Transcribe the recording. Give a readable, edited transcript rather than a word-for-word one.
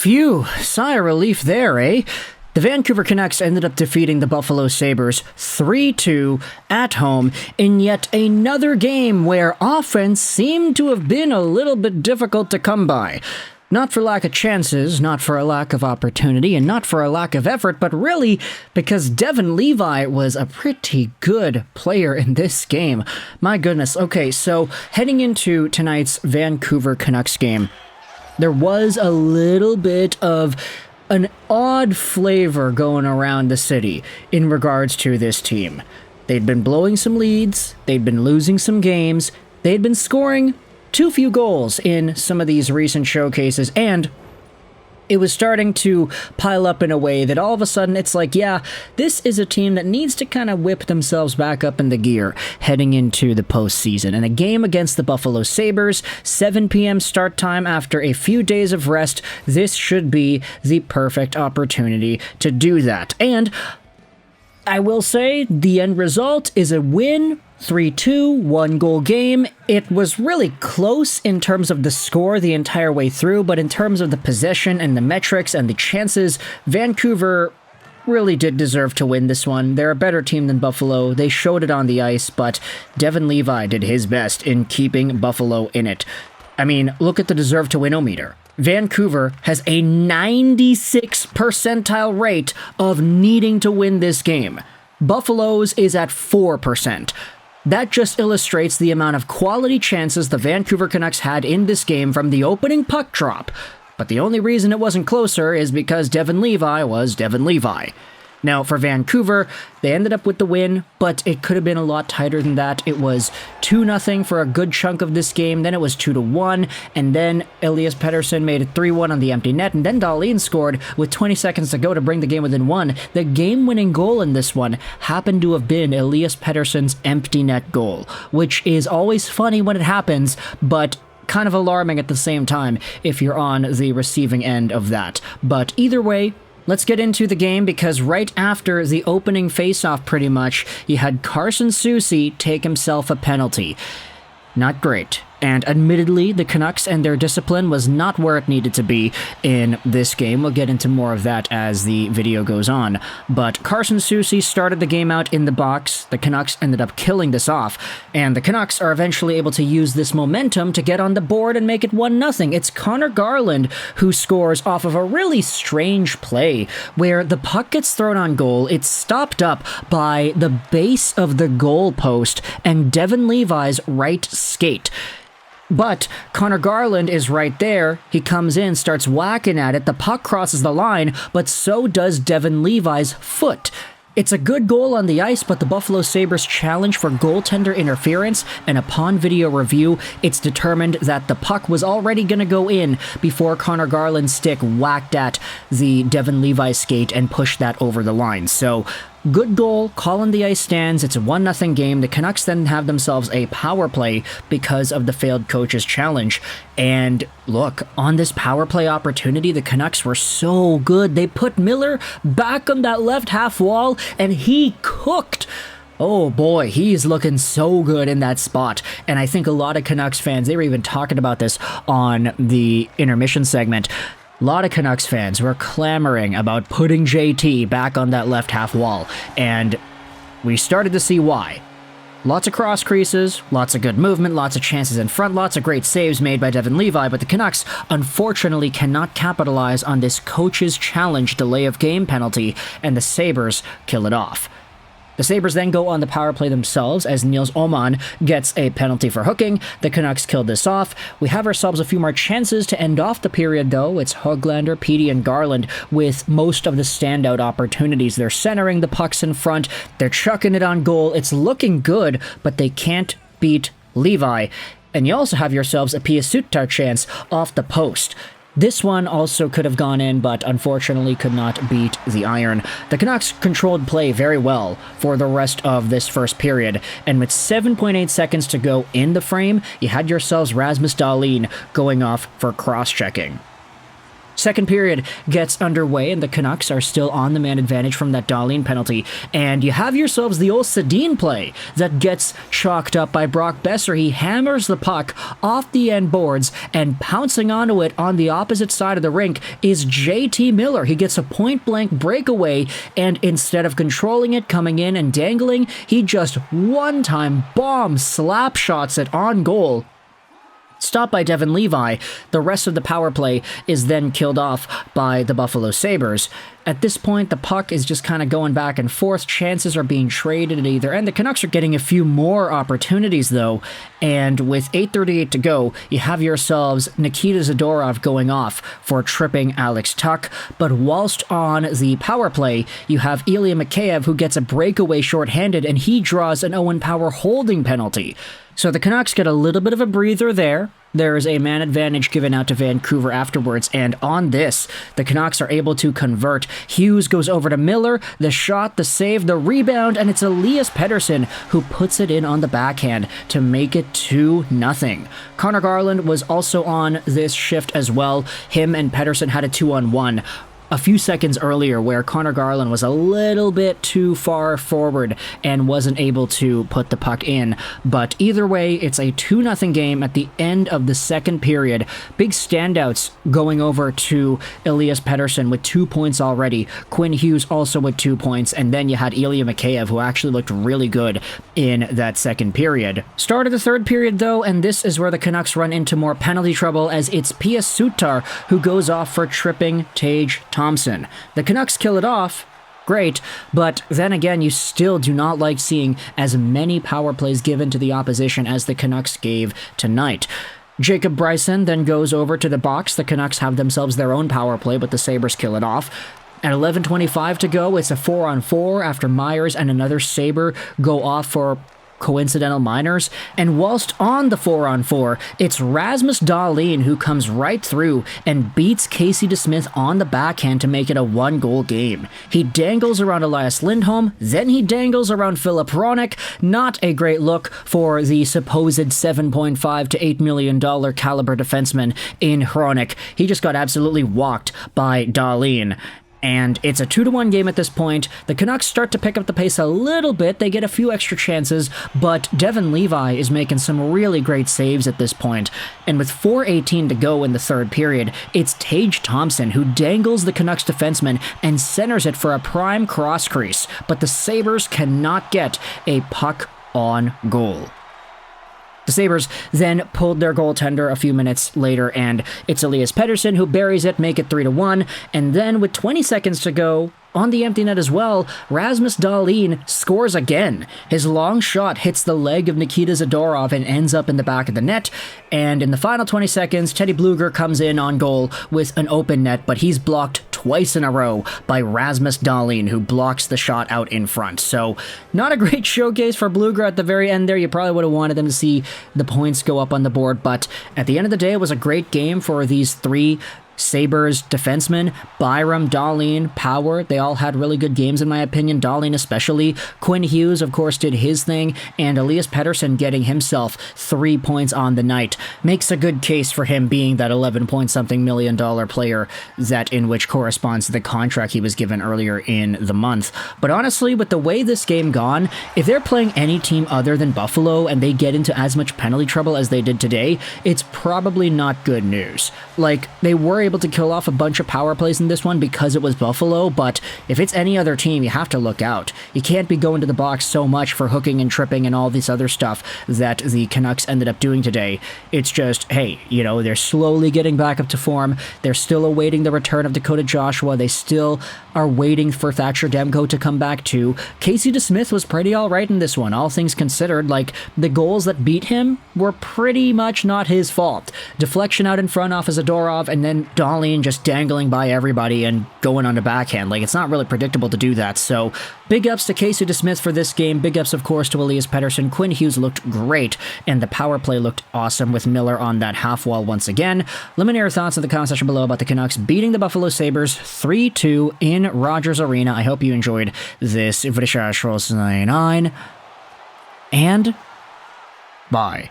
Phew, sigh of relief there, eh? The Vancouver Canucks ended up defeating the Buffalo Sabres 3-2 at home in yet another game where offense seemed to have been a little bit difficult to come by. Not for lack of chances, not for a lack of opportunity, and not for a lack of effort, but really because Devon Levi was a pretty good player in this game. My goodness. Okay, so heading into tonight's Vancouver Canucks game, there was a little bit of an odd flavor going around the city in regards to this team. They'd been blowing some leads, they'd been losing some games, they'd been scoring too few goals in some of these recent showcases, and it was starting to pile up in a way that all of a sudden it's like, yeah, this is a team that needs to kind of whip themselves back up into gear heading into the postseason. And a game against the Buffalo Sabres, 7 p.m. start time after a few days of rest, this should be the perfect opportunity to do that. And I will say the end result is a win, 3-2, one-goal game. It was really close in terms of the score the entire way through, but in terms of the possession and the metrics and the chances, Vancouver really did deserve to win this one. They're a better team than Buffalo. They showed it on the ice, but Devon Levi did his best in keeping Buffalo in it. I mean, look at the deserve to win-o-meter. Vancouver has a 96th percentile rate of needing to win this game. Buffalo's is at 4%. That just illustrates the amount of quality chances the Vancouver Canucks had in this game from the opening puck drop. But the only reason it wasn't closer is because Devon Levi was Devon Levi. Now, for Vancouver, they ended up with the win, but it could have been a lot tighter than that. It was 2-0 for a good chunk of this game, then it was 2-1, and then Elias Pettersson made it 3-1 on the empty net, and then Dahlin scored with 20 seconds to go to bring the game within one. The game-winning goal in this one happened to have been Elias Pettersson's empty net goal, which is always funny when it happens, but kind of alarming at the same time if you're on the receiving end of that. But either way, let's get into the game, because right after the opening faceoff, pretty much, you had Carson Soucy take himself a penalty. Not great. And admittedly, the Canucks and their discipline was not where it needed to be in this game. We'll get into more of that as the video goes on. But Carson Soucy started the game out in the box. The Canucks ended up killing this off. And the Canucks are eventually able to use this momentum to get on the board and make it 1-0. It's Conor Garland who scores off of a really strange play where the puck gets thrown on goal. It's stopped up by the base of the goal post and Devon Levi's right skate. But Conor Garland is right there. He comes in, starts whacking at it. The puck crosses the line, but so does Devon Levi's foot. It's a good goal on the ice, but the Buffalo Sabres challenge for goaltender interference, and upon video review, it's determined that the puck was already going to go in before Conor Garland's stick whacked at the Devon Levi skate and pushed that over the line. So, good goal, call on the ice stands, it's a 1-0 game. The Canucks then have themselves a power play because of the failed coach's challenge. And look, on this power play opportunity, the Canucks were so good. They put Miller back on that left half wall, and he cooked. Oh boy, he's looking so good in that spot. And I think a lot of Canucks fans, they were even talking about this on the intermission segment. A lot of Canucks fans were clamoring about putting JT back on that left half wall, and we started to see why. Lots of cross creases, lots of good movement, lots of chances in front, lots of great saves made by Devon Levi, but the Canucks unfortunately cannot capitalize on this coach's challenge delay of game penalty, and the Sabres kill it off. The Sabres then go on the power play themselves as Nils Åman gets a penalty for hooking. The Canucks kill this off. We have ourselves a few more chances to end off the period, though. It's Höglander, Petey, and Garland with most of the standout opportunities. They're centering the pucks in front. They're chucking it on goal. It's looking good, but they can't beat Levi. And you also have yourselves a Piasutar chance off the post. This one also could have gone in, but unfortunately could not beat the iron. The Canucks controlled play very well for the rest of this first period, and with 7.8 seconds to go in the frame, you had yourselves Rasmus Dahlin going off for cross-checking. Second period gets underway, and the Canucks are still on the man advantage from that Dahlin penalty. And you have yourselves the old Sedin play that gets chalked up by Brock Besser. He hammers the puck off the end boards, and pouncing onto it on the opposite side of the rink is JT Miller. He gets a point-blank breakaway, and instead of controlling it, coming in and dangling, he just one-time bomb slap shots it on goal. Stopped by Devon Levi. The rest of the power play is then killed off by the Buffalo Sabres. At this point, the puck is just kind of going back and forth. Chances are being traded at either end. The Canucks are getting a few more opportunities, though, and with 8:38 to go, you have yourselves Nikita Zadorov going off for tripping Alex Tuch. But whilst on the power play, you have Ilya Mikheyev, who gets a breakaway shorthanded, and he draws an Owen Power holding penalty. So the Canucks get a little bit of a breather there. There is a man advantage given out to Vancouver afterwards, and on this, the Canucks are able to convert. Hughes goes over to Miller, the shot, the save, the rebound, and it's Elias Pettersson who puts it in on the backhand to make it 2-0. Conor Garland was also on this shift as well. Him and Pettersson had a 2-on-1. A few seconds earlier, where Conor Garland was a little bit too far forward and wasn't able to put the puck in. But either way, it's a 2-0 game at the end of the second period. Big standouts going over to Elias Pettersson with 2 points already. Quinn Hughes also with 2 points. And then you had Ilya Mikheyev, who actually looked really good in that second period. Start of the third period, though, and this is where the Canucks run into more penalty trouble, as it's Pia Sutar who goes off for tripping Tage Thompson. The Canucks kill it off. Great, but then again, you still do not like seeing as many power plays given to the opposition as the Canucks gave tonight. Jacob Bryson then goes over to the box. The Canucks have themselves their own power play, but the Sabres kill it off. At 11:25 to go, it's a 4-on-4 after Myers and another Sabre go off for coincidental minors, and whilst on the 4-on-4, it's Rasmus Dahlin who comes right through and beats Casey DeSmith on the backhand to make it a 1-goal game. He dangles around Elias Lindholm, then he dangles around Filip Hronek. Not a great look for the supposed $7.5 to $8 million caliber defenseman in Hronek. He just got absolutely walked by Dahlin. And it's a 2-1 game at this point. The Canucks start to pick up the pace a little bit. They get a few extra chances, but Devon Levi is making some really great saves at this point. And with 4:18 to go in the third period, it's Tage Thompson who dangles the Canucks defenseman and centers it for a prime cross crease. But the Sabres cannot get a puck on goal. The Sabres then pulled their goaltender a few minutes later, and it's Elias Pettersson who buries it, make it 3-1, and then with 20 seconds to go, on the empty net as well, Rasmus Dahlin scores again. His long shot hits the leg of Nikita Zadorov and ends up in the back of the net, and in the final 20 seconds, Teddy Bluger comes in on goal with an open net, but he's blocked twice in a row by Rasmus Dahlin, who blocks the shot out in front. So, not a great showcase for Bluger at the very end there. You probably would have wanted them to see the points go up on the board, but at the end of the day, it was a great game for these three Sabres defensemen. Byram, Dahlin, Power, they all had really good games in my opinion. Dahlin especially. Quinn Hughes, of course, did his thing, and Elias Pettersson getting himself 3 points on the night makes a good case for him being that 11-point-something million player that in which corresponds to the contract he was given earlier in the month. But honestly, with the way this game gone, if they're playing any team other than Buffalo and they get into as much penalty trouble as they did today, it's probably not good news. Like, they were able to kill off a bunch of power plays in this one because it was Buffalo, but if it's any other team, you have to look out. You can't be going to the box so much for hooking and tripping and all this other stuff that the Canucks ended up doing today. It's just, hey, you know, they're slowly getting back up to form. They're still awaiting the return of Dakota Joshua. They still are waiting for Thatcher Demko to come back too. Casey DeSmith was pretty alright in this one, all things considered. Like, the goals that beat him were pretty much not his fault. Deflection out in front off of Zadorov, and then Dahlin just dangling by everybody and going on the backhand. Like, it's not really predictable to do that. So, big ups to Casey DeSmith for this game. Big ups, of course, to Elias Pettersson. Quinn Hughes looked great, and the power play looked awesome with Miller on that half wall once again. Let me know your thoughts in the comment section below about the Canucks beating the Buffalo Sabres 3-2 in Rogers Arena. I hope you enjoyed this. And bye.